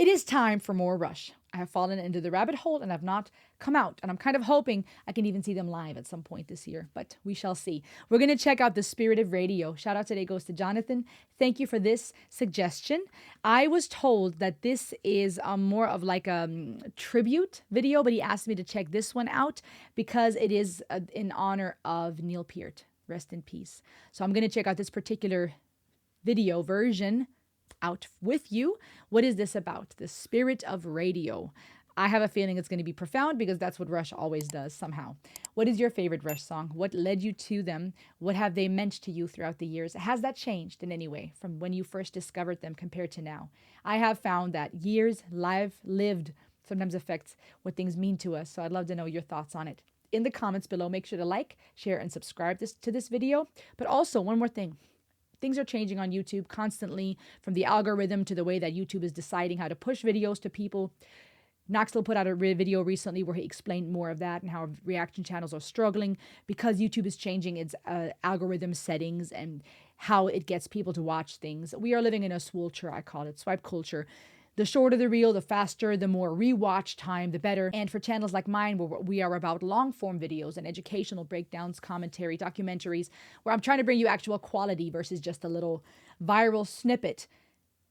It is time for more Rush. I have fallen into the rabbit hole and have not come out. And I'm kind of hoping I can even see them live at some point this year, but we shall see. We're going to check out The Spirit of Radio. Shout out today goes to Jonathan. Thank you for this suggestion. I was told that this is more of like a tribute video, but he asked me to check this one out because it is in honor of Neil Peart. Rest in peace. So I'm going to check out this particular video version out with you. What is this about? The Spirit of Radio. I have a feeling it's going to be profound because that's what Rush always does somehow. What is your favorite Rush song? What led you to them? What have they meant to you throughout the years? Has that changed in any way from when you first discovered them compared to now? I have found that years lived sometimes affects what things mean to us. So I'd love to know your thoughts on it. In the comments below, make sure to like, share, and subscribe to this video. But also, one more thing. Things are changing on YouTube constantly, from the algorithm to the way that YouTube is deciding how to push videos to people. Knoxville put out a video recently where he explained more of that and how reaction channels are struggling because YouTube is changing its algorithm settings and how it gets people to watch things. We are living in a swulture, I call it, swipe culture. The shorter the reel, the faster, the more rewatch time, the better. And for channels like mine, where we are about long-form videos and educational breakdowns, commentary, documentaries, where I'm trying to bring you actual quality versus just a little viral snippet,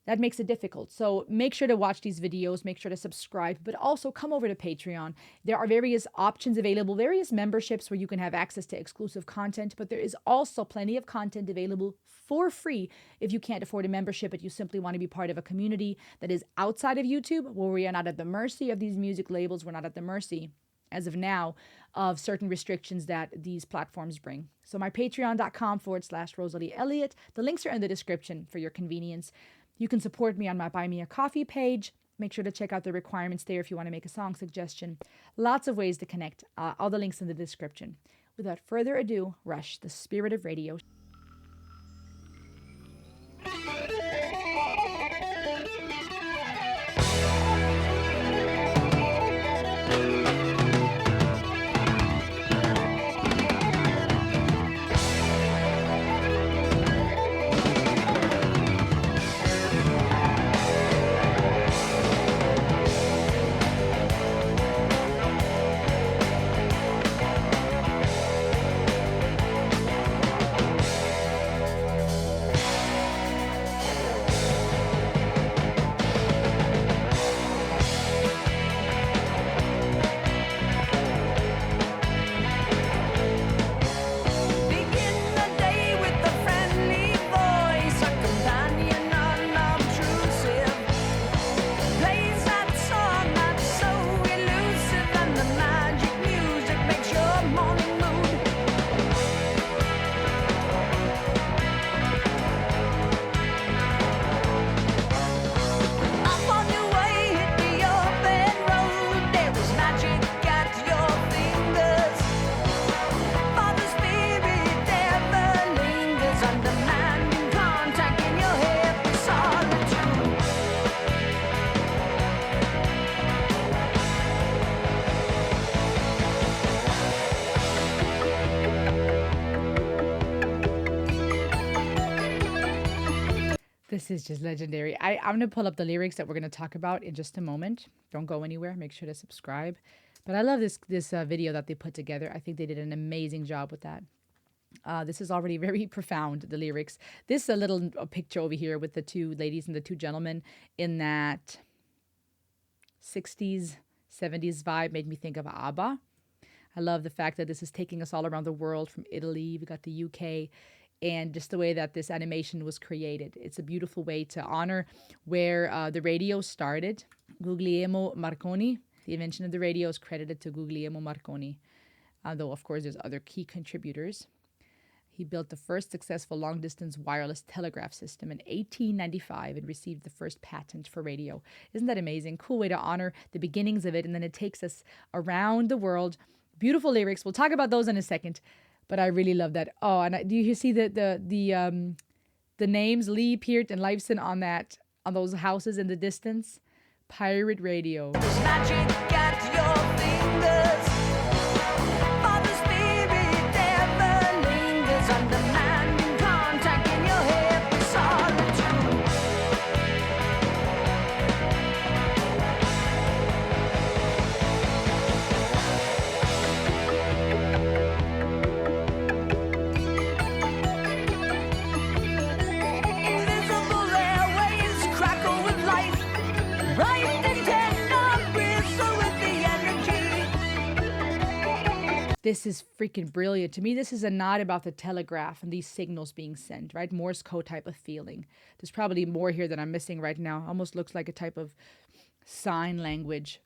that makes it difficult. So make sure to watch these videos, make sure to subscribe, but also come over to Patreon. There are various options available, various memberships where you can have access to exclusive content, but there is also plenty of content available for free if you can't afford a membership, but you simply want to be part of a community that is outside of YouTube, where we are not at the mercy of these music labels. We're not at the mercy, as of now, of certain restrictions that these platforms bring. So my patreon.com/Rosalie Elliott. The links are in the description for your convenience. You can support me on my Buy Me a Coffee page. Make sure to check out the requirements there if you want to make a song suggestion. Lots of ways to connect. All the links in the description. Without further ado, Rush, The Spirit of Radio. This is just legendary. I'm going to pull up the lyrics that we're going to talk about in just a moment. Don't go anywhere. Make sure to subscribe. But I love this video that they put together. I think they did an amazing job with that. This is already very profound, the lyrics. This a little picture over here with the two ladies and the two gentlemen in that 60s, 70s vibe made me think of ABBA. I love the fact that this is taking us all around the world, from Italy, we got the UK, and just the way that this animation was created. It's a beautiful way to honor where the radio started. Guglielmo Marconi, the invention of the radio, is credited to Guglielmo Marconi, though of course there's other key contributors. He built the first successful long-distance wireless telegraph system in 1895 and received the first patent for radio. Isn't that amazing? Cool way to honor the beginnings of it, and then it takes us around the world. Beautiful lyrics. We'll talk about those in a second. But I really love that. Oh, and do you see the names Lee, Peart, and Leifson on those houses in the distance? Pirate radio. There's magic at your fingers. For the spirit never lingers. Undemanding contact in your head with solitude. This is freaking brilliant. To me, this is a nod about the telegraph and these signals being sent, right? Morse code type of feeling. There's probably more here that I'm missing right now. Almost looks like a type of sign language.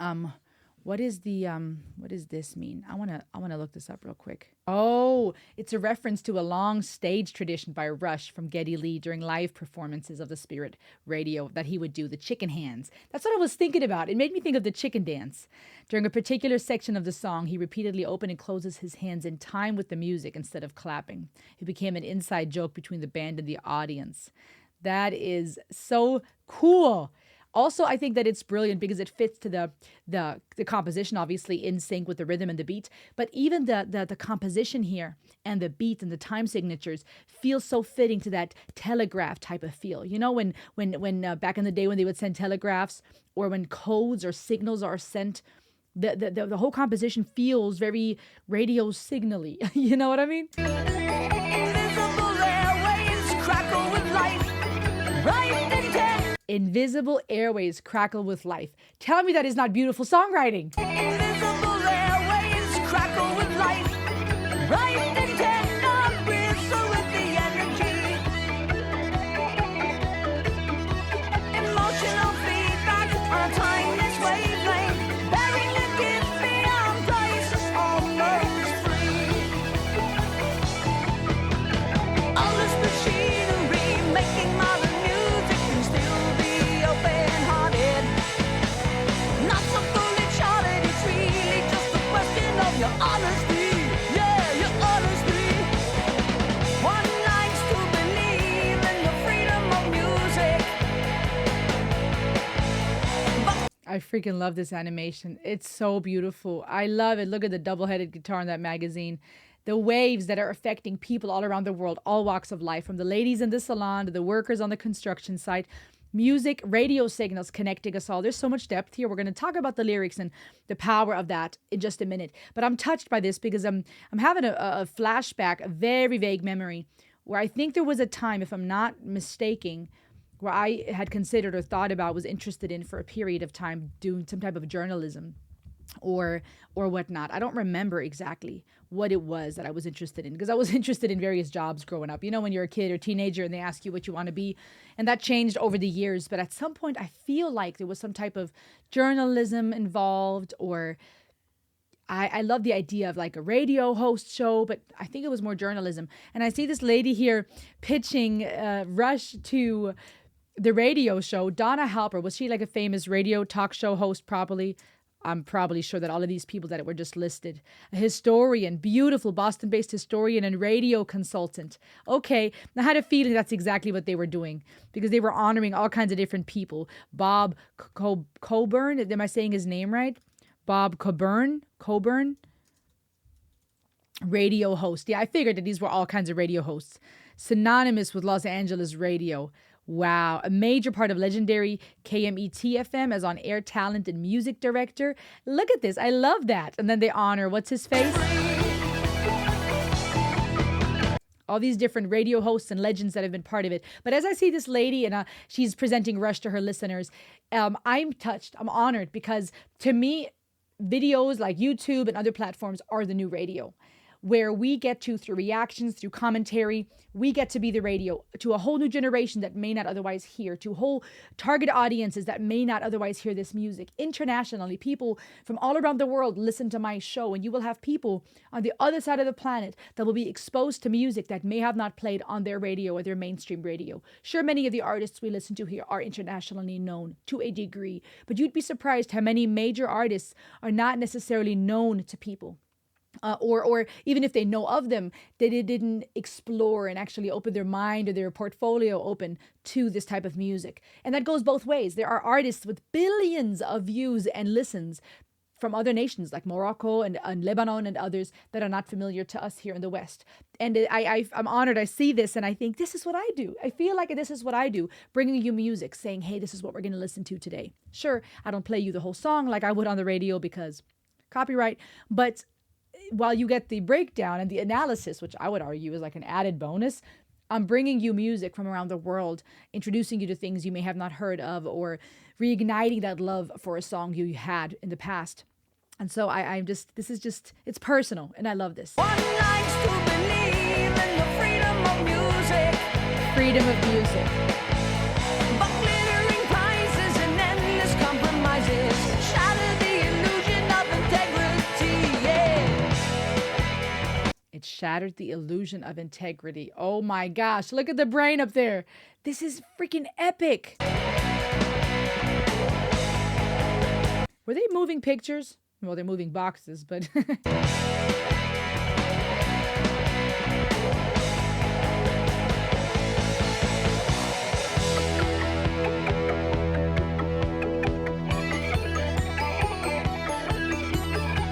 Um, what does this mean? I wanna look this up real quick. Oh, it's a reference to a long stage tradition by Rush from Geddy Lee during live performances of the Spirit Radio that he would do, the chicken hands. That's what I was thinking about. It made me think of the chicken dance. During a particular section of the song, he repeatedly opens and closes his hands in time with the music instead of clapping. It became an inside joke between the band and the audience. That is so cool. Also, I think that it's brilliant because it fits to the composition, obviously in sync with the rhythm and the beat. But even the composition here and the beat and the time signatures feel so fitting to that telegraph type of feel. You know, when back in the day when they would send telegraphs or when codes or signals are sent, the whole composition feels very radio signally. You know what I mean? Invisible airwaves crackle with life. Right in ten. Invisible airways crackle with life. Tell me that is not beautiful songwriting. Invisible airwaves crackle with life. Right in ten. I bristle with the energy. Emotional feedback on a timeless wavelength. Bearing the gift beyond price, almost free. All this machinery making modern music can still be open-hearted. Not so fully charted, it's really just a question of your honesty. Yeah, your honesty. One likes to believe in the freedom of music. I freaking love this animation. It's so beautiful. I love it. Look at the double-headed guitar in that magazine. The waves that are affecting people all around the world, all walks of life, from the ladies in the salon to the workers on the construction site. Music, radio signals connecting us all. There's so much depth here. We're going to talk about the lyrics and the power of that in just a minute. But I'm touched by this because I'm having a flashback, a very vague memory, where I think there was a time, if I'm not mistaken, where I had considered or thought about, was interested in for a period of time doing some type of journalism or whatnot. I don't remember exactly what it was that I was interested in, because I was interested in various jobs growing up. You know, when you're a kid or teenager and they ask you what you want to be, and that changed over the years. But at some point, I feel like there was some type of journalism involved, or I love the idea of like a radio host show, but I think it was more journalism. And I see this lady here pitching Rush to the radio show. Donna Halper, was she like a famous radio talk show host probably? I'm probably sure that all of these people that were just listed. A historian, beautiful Boston-based historian and radio consultant. Okay, I had a feeling that's exactly what they were doing, because they were honoring all kinds of different people. Bob Coburn, am I saying his name right? Bob Coburn, radio host. Yeah, I figured that these were all kinds of radio hosts. Synonymous with Los Angeles radio. Wow, a major part of legendary KMET-FM as on-air talent and music director. Look at this, I love that. And then they honor, what's his face? All these different radio hosts and legends that have been part of it. But as I see this lady and she's presenting Rush to her listeners, I'm touched, I'm honored, because to me, videos like YouTube and other platforms are the new radio, where we get to, through reactions, through commentary, we get to be the radio to a whole new generation that may not otherwise hear, to whole target audiences that may not otherwise hear this music. Internationally, people from all around the world listen to my show, and you will have people on the other side of the planet that will be exposed to music that may have not played on their radio or their mainstream radio. Sure, many of the artists we listen to here are internationally known to a degree, but you'd be surprised how many major artists are not necessarily known to people. Or even if they know of them, they didn't explore and actually open their mind or their portfolio open to this type of music. And that goes both ways. There are artists with billions of views and listens from other nations like Morocco and Lebanon and others that are not familiar to us here in the West. And I'm honored. I see this and I think, this is what I do. I feel like this is what I do, bringing you music, saying, hey, this is what we're going to listen to today. Sure, I don't play you the whole song like I would on the radio because copyright, but while you get the breakdown and the analysis, which I would argue is like an added bonus, I'm bringing you music from around the world, introducing you to things you may have not heard of, or reigniting that love for a song you had in the past. And so I'm just, this is just, it's personal, and I love this. One likes to believe in the freedom of music, Freedom of music. but glittering prizes and endless compromises shatter the illusion of integrity. Yeah. It shattered the illusion of integrity. Oh my gosh, look at the brain up there. This is freaking epic. Were they moving pictures? Well, they're moving boxes, but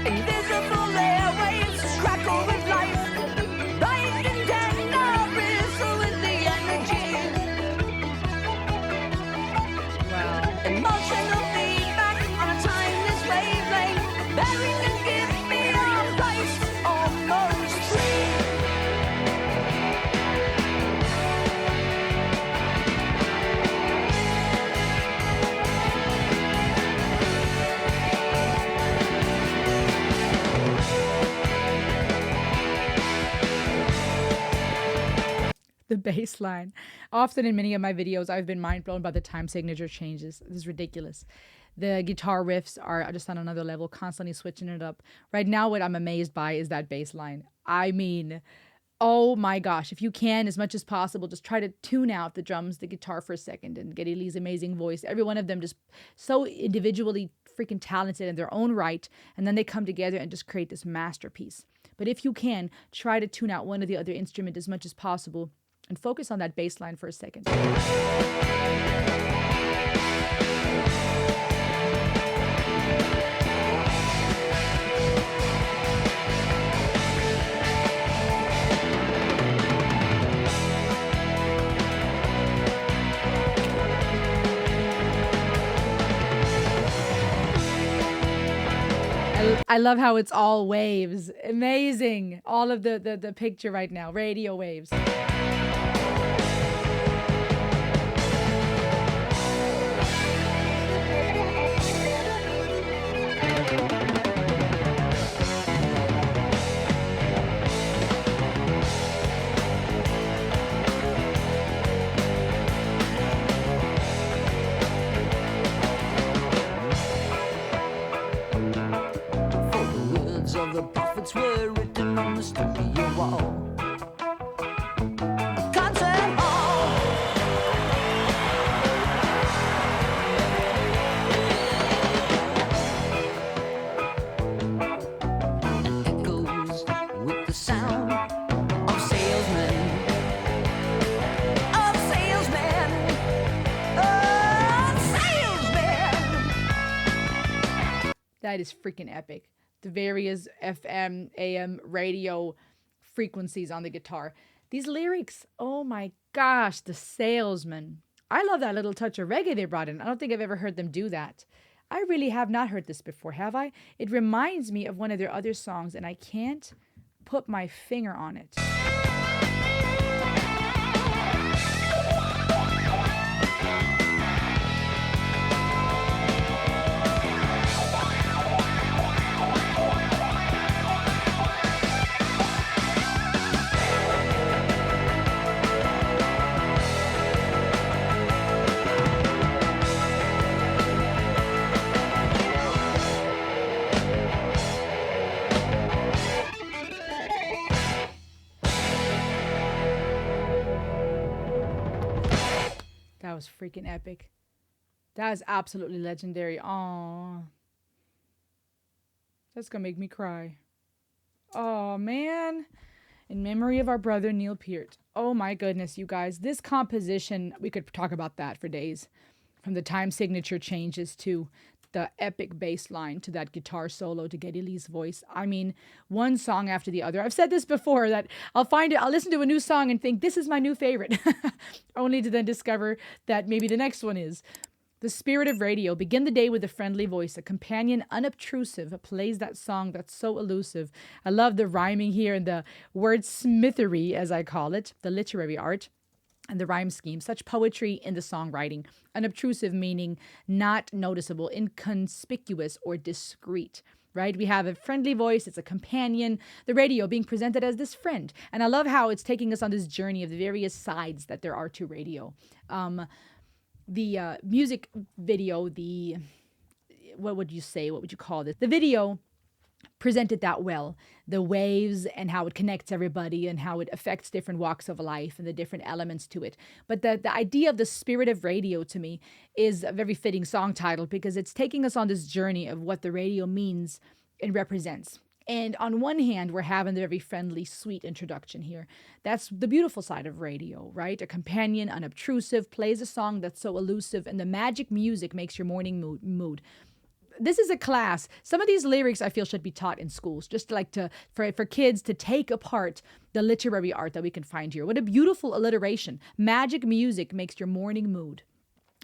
Invisible airwaves crackle with life, bright and tender bristle with the energy. wow. Emotional feedback on a timeless wavelength, buried and gift beyond price, almost free. The bass line. Often in many of my videos, I've been mind blown by the time signature changes. This is ridiculous. The guitar riffs are just on another level, constantly switching it up. Right now, what I'm amazed by is that bass line. I mean, oh my gosh, if you can, as much as possible, just try to tune out the drums, the guitar for a second, and Geddy Lee's amazing voice. Every one of them just so individually freaking talented in their own right, and then they come together and just create this masterpiece. But if you can, try to tune out one or the other instrument as much as possible and focus on that bass line for a second. I love how it's all waves. Amazing. All of the picture right now, radio waves. For the words of the prophets were written on the studio wall. Concert hall. And echoes with the sound of salesmen. Of salesmen. Of salesmen. That is freaking epic. The various FM, AM, radio frequencies on the guitar. These lyrics, oh my gosh, the salesman. I love that little touch of reggae they brought in. I don't think I've ever heard them do that. I really have not heard this before, have I? It reminds me of one of their other songs, and I can't put my finger on it. That was freaking epic. That is absolutely legendary. Aw. That's gonna make me cry. Oh man. In memory of our brother Neil Peart. Oh my goodness, you guys. This composition, we could talk about that for days. From the time signature changes to the epic bass line to that guitar solo to Geddy Lee's voice. I mean, one song after the other. I've said this before that I'll listen to a new song and think this is my new favorite, only to then discover that maybe the next one is. The spirit of radio. Begin the day with a friendly voice. A companion, unobtrusive, plays that song that's so elusive. I love the rhyming here and the wordsmithery, as I call it, the literary art. And the rhyme scheme, such poetry in the songwriting. Unobtrusive meaning not noticeable, inconspicuous, or discreet. right? We have a friendly voice, it's a companion, the radio being presented as this friend. And I love how it's taking us on this journey of the various sides that there are to radio. The music video, what would you say? What would you call this? The video presented that well, the waves and how it connects everybody and how it affects different walks of life and the different elements to it. But the idea of the spirit of radio to me is a very fitting song title because it's taking us on this journey of what the radio means and represents. And on one hand, we're having the very friendly, sweet introduction here. That's the beautiful side of radio, right? A companion, unobtrusive, plays a song that's so elusive, and the magic music makes your morning mood. This is a class. Some of these lyrics I feel should be taught in schools, just like for kids to take apart the literary art that we can find here. What a beautiful alliteration. Magic music makes your morning mood.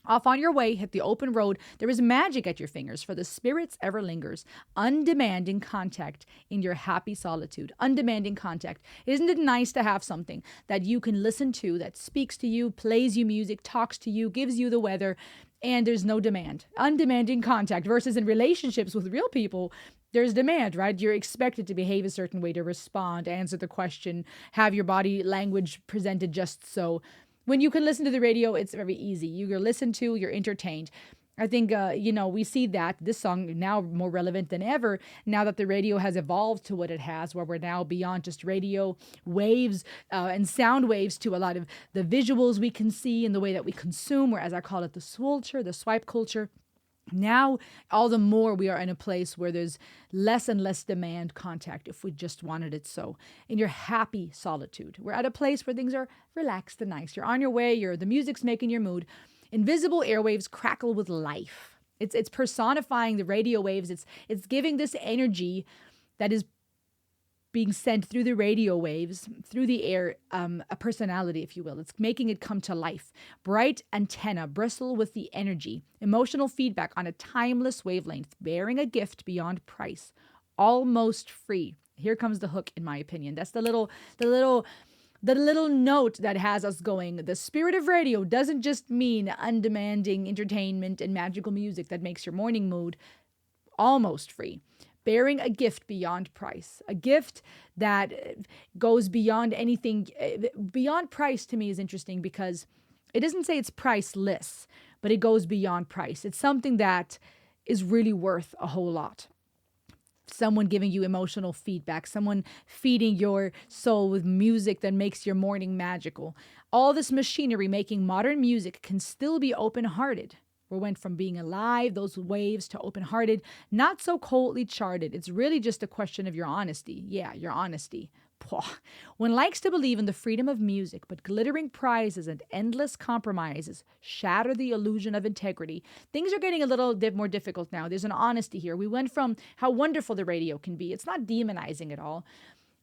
Off on your way, hit the open road. There is magic at your fingers, for the spirits ever lingers. Undemanding contact in your happy solitude. Undemanding contact. Isn't it nice to have something that you can listen to, that speaks to you, plays you music, talks to you, gives you the weather, and there's no demand? Undemanding contact versus in relationships with real people, there's demand, right? You're expected to behave a certain way, to respond, answer the question, have your body language presented just so. When you can listen to the radio, it's very easy. You're listened to, you're entertained. I think, we see that this song now more relevant than ever now that the radio has evolved to what it has, where we're now beyond just radio waves and sound waves to a lot of the visuals we can see and the way that we consume, or as I call it, the swulture, the swipe culture. Now, all the more we are in a place where there's less and less demand contact if we just wanted it so. In your happy solitude, we're at a place where things are relaxed and nice. You're on your way, the music's making your mood. Invisible airwaves crackle with life. It's personifying the radio waves. It's giving this energy that is being sent through the radio waves, through the air, a personality, if you will. It's making it come to life. Bright antenna bristle with the energy. Emotional feedback on a timeless wavelength, bearing a gift beyond price. Almost free. Here comes the hook, in my opinion. That's the little note that has us going. The spirit of radio doesn't just mean undemanding entertainment and magical music that makes your morning mood. Almost free. Bearing a gift beyond price. A gift that goes beyond anything. Beyond price to me is interesting because it doesn't say it's priceless, but it goes beyond price. It's something that is really worth a whole lot. Someone giving you emotional feedback, someone feeding your soul with music that makes your morning magical. All this machinery making modern music can still be open-hearted. We went from being alive, those waves, to open-hearted, not so coldly charted. It's really just a question of your honesty. Yeah, your honesty. One likes to believe in the freedom of music, but glittering prizes and endless compromises shatter the illusion of integrity. Things are getting a little more difficult now. There's an honesty here. We went from how wonderful the radio can be. It's not demonizing at all.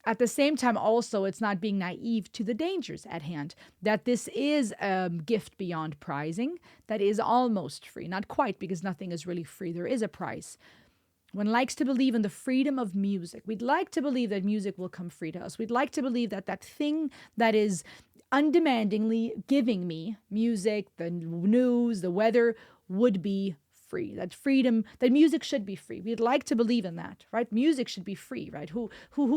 At the same time, also, it's not being naive to the dangers at hand, that this is a gift beyond prizing, that is almost free. Not quite, because nothing is really free. There is a price. One likes to believe in the freedom of music. We'd like to believe that music will come free to us. We'd like to believe that that thing that is undemandingly giving me music, the news, the weather, would be free. That freedom, that music should be free. We'd like to believe in that, right? Music should be free, right? Who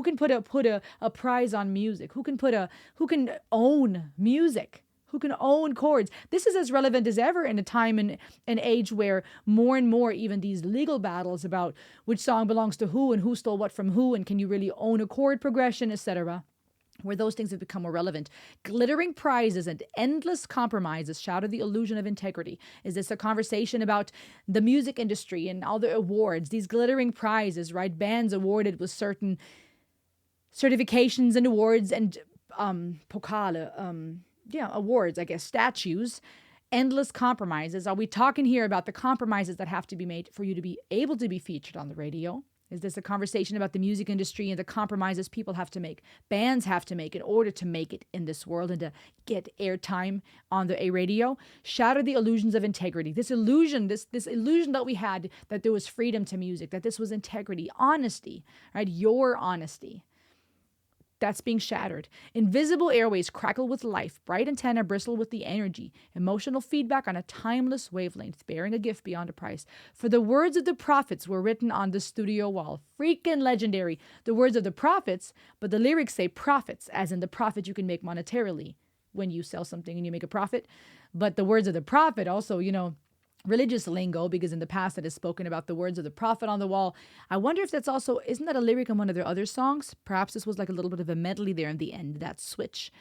can put a prize on music? Who can own music? Who can own chords? This is as relevant as ever in a time and an age where more and more even these legal battles about which song belongs to who and who stole what from who and can you really own a chord progression, etc., where those things have become more relevant. Glittering prizes and endless compromises shatter the illusion of integrity. Is this a conversation about the music industry and all the awards, these glittering prizes, right? Bands awarded with certain certifications and awards and awards, I guess, statues, endless compromises. Are we talking here about the compromises that have to be made for you to be able to be featured on the radio? Is this a conversation about the music industry and the compromises people have to make, bands have to make in order to make it in this world and to get airtime on a radio? Shatter the illusions of integrity. This illusion that we had that there was freedom to music, that this was integrity, honesty, right? Your honesty. that's being shattered. Invisible airways crackle with life, bright antenna bristle with the energy, emotional feedback on a timeless wavelength, bearing a gift beyond a price. For the words of the prophets were written on the studio wall. Freaking legendary. The words of the prophets, but the lyrics say profits, as in the profit you can make monetarily when you sell something and you make a profit. But the words of the prophet also, religious lingo, because in the past it has spoken about the words of the prophet on the wall. I wonder if that's also, isn't that a lyric in one of their other songs? Perhaps this was like a little bit of a medley there in the end, that switch.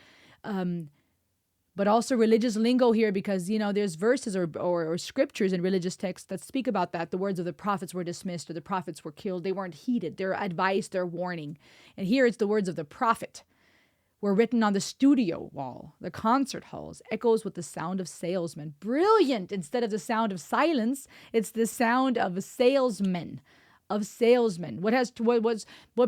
But also religious lingo here, because, there's verses or scriptures in religious texts that speak about that. The words of the prophets were dismissed, or the prophets were killed. They weren't heeded. Their advice, their warning. And here it's the words of the prophet were written on the studio wall, the concert halls, echoes with the sound of salesmen. Brilliant! Instead of the sound of silence, it's the sound of salesmen, What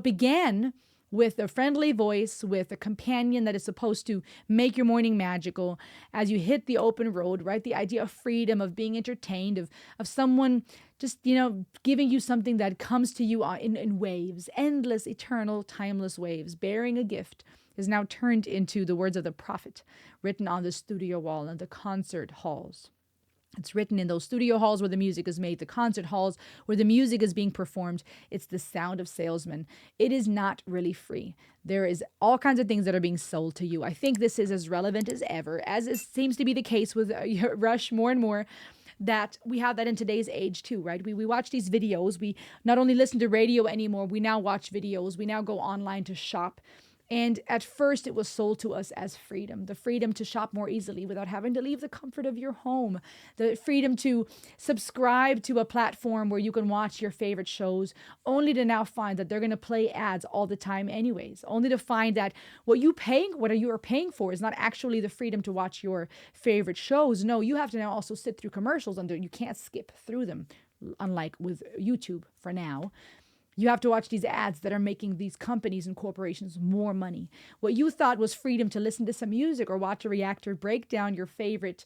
began with a friendly voice, with a companion that is supposed to make your morning magical as you hit the open road, right? The idea of freedom, of being entertained, of someone just, giving you something that comes to you in waves, endless, eternal, timeless waves, bearing a gift, is now turned into the words of the prophet, written on the studio wall and the concert halls. It's written in those studio halls where the music is made, the concert halls where the music is being performed. It's the sound of salesmen. It is not really free. There is all kinds of things that are being sold to you. I think this is as relevant as ever, as it seems to be the case with Rush more and more, that we have that in today's age too, right? We watch these videos. We not only listen to radio anymore, we now watch videos. We now go online to shop. And at first, it was sold to us as freedom, the freedom to shop more easily without having to leave the comfort of your home, the freedom to subscribe to a platform where you can watch your favorite shows, only to now find that they're going to play ads all the time anyways, only to find that what you are paying for is not actually the freedom to watch your favorite shows. No, you have to now also sit through commercials, and you can't skip through them, unlike with YouTube for now. You have to watch these ads that are making these companies and corporations more money. What you thought was freedom to listen to some music or watch a reactor break down your favorite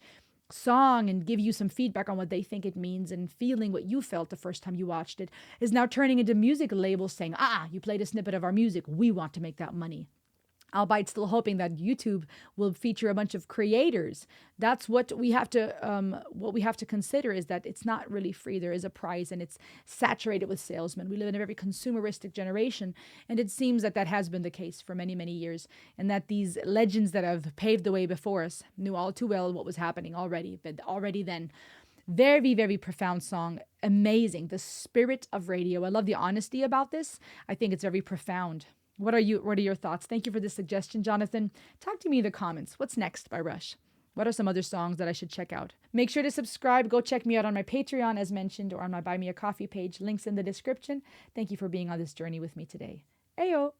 song and give you some feedback on what they think it means and feeling what you felt the first time you watched it is now turning into music labels saying, you played a snippet of our music. We want to make that money. Albeit still hoping that YouTube will feature a bunch of creators. That's what we have to consider, is that it's not really free. There is a price, and it's saturated with salesmen. We live in a very consumeristic generation, and it seems that has been the case for many, many years, and that these legends that have paved the way before us knew all too well what was happening already. But already then, very, very profound song. Amazing. The spirit of radio. I love the honesty about this. I think it's very profound. What are your thoughts? Thank you for this suggestion, Jonathan. Talk to me in the comments. What's next by Rush? What are some other songs that I should check out? Make sure to subscribe. Go check me out on my Patreon, as mentioned, or on my Buy Me a Coffee page. Links in the description. Thank you for being on this journey with me today. Ayo!